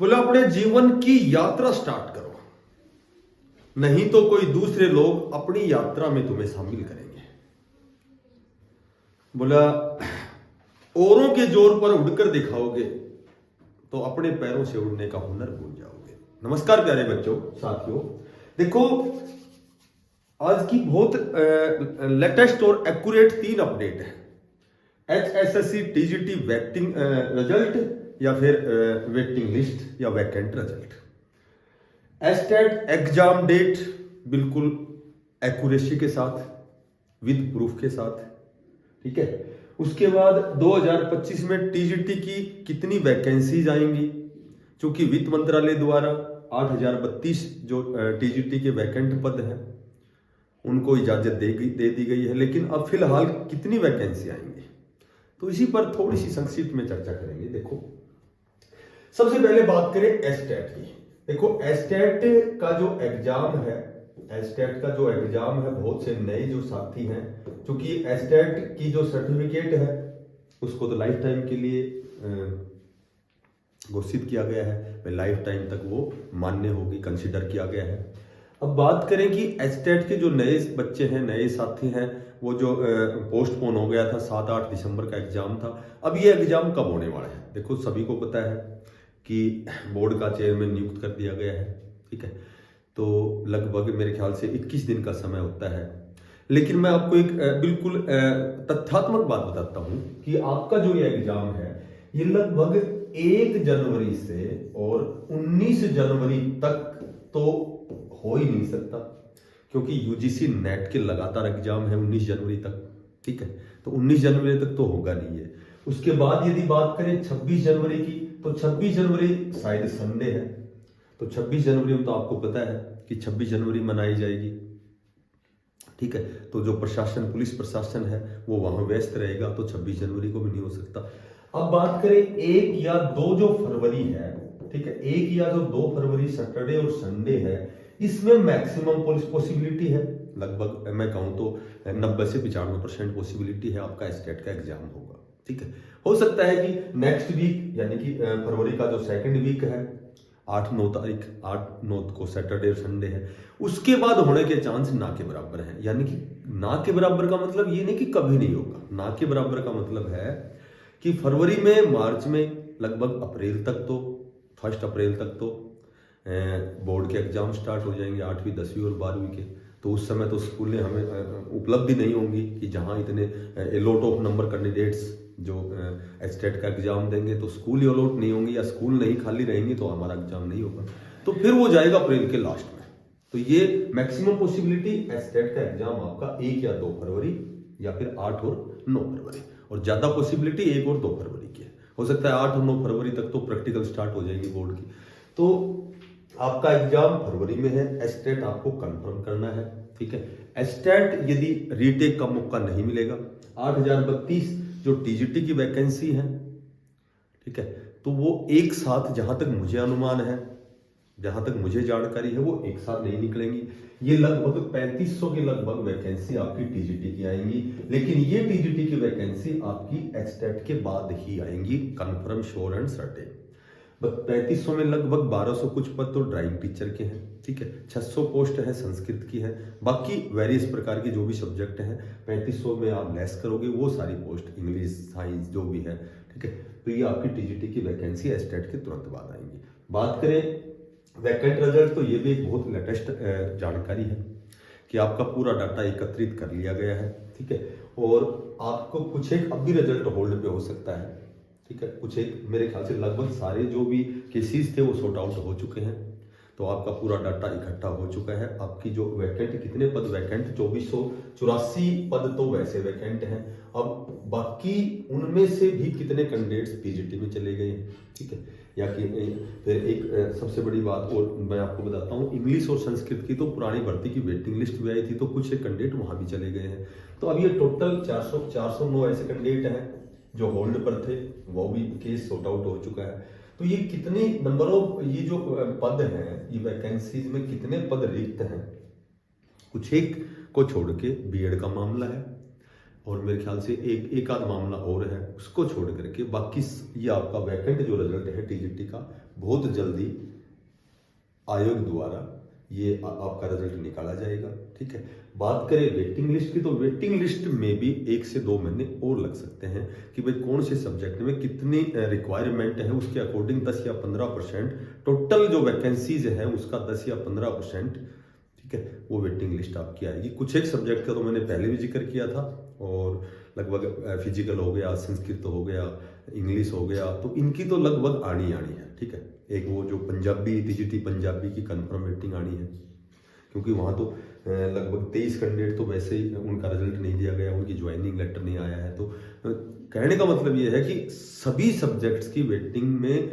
बोले अपने जीवन की यात्रा स्टार्ट करो, नहीं तो कोई दूसरे लोग अपनी यात्रा में तुम्हें शामिल करेंगे। बोला औरों के जोर पर उड़कर दिखाओगे तो अपने पैरों से उड़ने का हुनर भूल जाओगे। नमस्कार प्यारे बच्चों, साथियों, देखो आज की बहुत लेटेस्ट और एक्यूरेट 3 अपडेट है। HSSC TGT वैक्टिंग रिजल्ट या फिर वेटिंग लिस्ट या vacant result. State exam date बिल्कुल एक्यूरेसी के साथ, विद प्रूफ के साथ, ठीक है। उसके बाद 2025 में टीजीटी की कितनी वैकेंसीज आएंगी, क्योंकि वित्त मंत्रालय द्वारा 8032 जो टीजीटी के वैकेंट पद हैं उनको इजाजत दे दी गई है, लेकिन अब फिलहाल कितनी वैकेंसी आएंगी तो इसी पर थोड़ी सी संक्षिप्त में चर्चा करेंगे। देखो सबसे पहले बात करें एस्टेट की। देखो एस्टेट का जो एग्जाम है, एस्टेट का जो एग्जाम है, बहुत से नए जो साथी हैं, क्योंकि एस्टेट की जो सर्टिफिकेट है उसको तो लाइफ टाइम के लिए घोषित किया गया है, लाइफ टाइम तक वो मान्य होगी, कंसिडर किया गया है। अब बात करें कि एस्टेट के जो नए बच्चे हैं, नए साथी हैं, वो जो पोस्टपोन हो गया था, 7-8 दिसंबर का एग्जाम था, अब ये एग्जाम कब होने वाला है। देखो सभी को पता है कि बोर्ड का चेयरमैन नियुक्त कर दिया गया है, ठीक है, तो लगभग मेरे ख्याल से 21 दिन का समय होता है। लेकिन मैं आपको एक बिल्कुल तथ्यात्मक बात बताता हूं कि आपका जो ये एग्जाम है ये लगभग 1 जनवरी से और 19 जनवरी तक तो हो ही नहीं सकता, क्योंकि यूजीसी नेट के लगातार एग्जाम है 19 जनवरी तक, ठीक है, तो 19 जनवरी तक तो होगा नहीं है। उसके बाद यदि बात करें 26 जनवरी की, तो 26 जनवरी शायद संडे है, तो 26 जनवरी में तो आपको पता है कि 26 जनवरी मनाई जाएगी, ठीक है, तो जो प्रशासन, पुलिस प्रशासन है वो वहां व्यस्त रहेगा, तो 26 जनवरी को भी नहीं हो सकता। अब बात करें 1 या 2 जो फरवरी है, ठीक है, 1 या 2 फरवरी सैटरडे और संडे है, इसमें मैक्सिमम पॉसिबिलिटी है, लगभग मैं कहूं तो 90 से 95% पॉसिबिलिटी है आपका स्टेट का एग्जाम होगा, ठीक है। हो सकता है कि नेक्स्ट वीक यानी कि फरवरी का जो 2nd वीक है, 8-9 तारीख, 8-9 को सैटरडे और संडे है, उसके बाद होने के चांस ना के बराबर है। यानी कि ना के बराबर का मतलब ये नहीं कि कभी नहीं होगा, ना के बराबर का मतलब है कि फरवरी में, मार्च में, लगभग अप्रैल तक तो, 1 अप्रैल तक तो बोर्ड के एग्जाम स्टार्ट हो जाएंगे, 8वीं 10वीं और 12वीं के, तो उस समय तो स्कूलें हमें उपलब्धि नहीं होंगी कि जहां इतने अलॉट ऑफ नंबर कैंडिडेट्स जो स्टेट का एग्जाम देंगे, तो स्कूल ही अलॉट नहीं होंगे या स्कूल नहीं खाली रहेंगे तो हमारा एग्जाम नहीं होगा, तो फिर वो जाएगा अप्रैल के लास्ट में। तो ये मैक्सिमम पॉसिबिलिटी स्टेट का एग्जाम आपका 1 या 2 फरवरी या फिर 8 और 9 फरवरी, और ज्यादा पॉसिबिलिटी 1 और 2 फरवरी की है। हो सकता है 8 और 9 फरवरी तक तो प्रैक्टिकल स्टार्ट हो जाएगी बोर्ड की, तो आपका एग्जाम फरवरी में है। एस्टेट आपको कंफर्म करना है, ठीक है। एस्टेट यदि रीटेक का मौका नहीं मिलेगा, 8032 जो टीजीटी की वैकेंसी है, ठीक है, तो वो एक साथ, जहां तक मुझे अनुमान है, जहां तक मुझे जानकारी है, वो एक साथ नहीं निकलेंगी। ये लगभग 3500 के लगभग वैकेंसी आपकी टीजीटी की आएंगी, लेकिन ये टीजीटी की वैकेंसी आपकी एस्टेट के बाद ही आएंगी, कंफर्म, श्योर एंड सर्टेन। 3500 में लगभग 1200 कुछ पद तो ड्राइंग टीचर के हैं, ठीक है, 600 पोस्ट है संस्कृत की है, बाकी वेरियस प्रकार के जो भी सब्जेक्ट हैं 3500 में आप लेस करोगे वो सारी पोस्ट, इंग्लिश, साइंस जो भी है, ठीक है, तो ये आपकी टीजीटी की वैकेंसी एस्टेट के तुरंत बाद आएंगी। बात करें वैकेंट रिजल्ट, तो ये भी एक बहुत लेटेस्ट जानकारी है कि आपका पूरा डाटा एकत्रित कर लिया गया है, ठीक है, और आपको कुछ एक अब भी रिजल्ट होल्ड पे हो सकता है, ठीक है, कुछ एक, मेरे ख्याल से लगभग सारे जो भी केसेस थे वो सॉर्ट आउट हो चुके हैं, तो आपका पूरा डाटा इकट्ठा हो चुका है। आपकी जो वैकेंट, कितने पद वैकेंट, 2484 पद तो वैसे वैकेंट हैं, अब बाकी उनमें से भी कितने कैंडिडेट्स पीजीटी में चले गए हैं, ठीक है, या कि फिर एक सबसे बड़ी बात और मैं आपको बताता हूँ, इंग्लिश और संस्कृत की तो पुरानी भर्ती की वेटिंग लिस्ट भी आई थी, तो कुछ एक कैंडिडेट वहां भी चले गए हैं, तो अब ये टोटल 409 ऐसे कैंडिडेट हैं जो होल्ड पर थे, वो भी केस सॉर्ट आउट हो चुका है। तो ये कितने नंबर ऑफ, ये जो पद हैं, ये वैकेंसीज में कितने पद रिक्त हैं, कुछ एक को छोड़ के बीएड का मामला है, और मेरे ख्याल से एक आध मामला और है, उसको छोड़ करके बाकी ये आपका वैकेंट जो रिजल्ट है टीजीटी का बहुत जल्दी आयोग द्वारा ये आपका रिजल्ट निकाला जाएगा। ठीक है, बात करें वेटिंग लिस्ट की, तो वेटिंग लिस्ट में भी 1 से 2 महीने और लग सकते हैं कि भाई कौन से सब्जेक्ट में कितनी रिक्वायरमेंट है, उसके अकॉर्डिंग 10 या 15% टोटल जो वैकेंसीज है उसका 10 या 15%, ठीक है, वो वेटिंग लिस्ट आपकी आएगी। कुछ एक सब्जेक्ट का तो मैंने पहले भी जिक्र किया था, और लगभग फिजिकल हो गया, संस्कृत हो गया, इंग्लिश हो गया, तो इनकी तो लगभग आनी है। ठीक है, एक वो जो पंजाबी टीजीटी पंजाबी की कंफर्म वेटिंग आनी है, क्योंकि वहाँ तो लगभग 23 कैंडिडेट तो वैसे ही उनका रिजल्ट नहीं दिया गया, उनकी ज्वाइनिंग लेटर नहीं आया है। तो कहने का मतलब ये है कि सभी सब्जेक्ट्स की वेटिंग में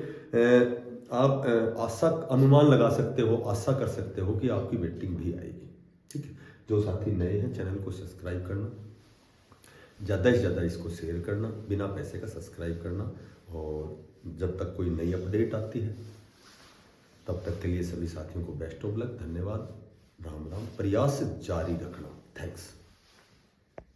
आप आशा अनुमान लगा सकते हो, आशा कर सकते हो कि आपकी वेटिंग भी आएगी। ठीक है, जो साथी नए हैं चैनल को सब्सक्राइब करना, ज़्यादा से ज़्यादा इसको शेयर करना, बिना पैसे का सब्सक्राइब करना, और जब तक कोई नई अपडेट आती है तब तक के लिए सभी साथियों को बेस्ट ऑफ लक। धन्यवाद, राम राम, प्रयास जारी रखना। थैंक्स।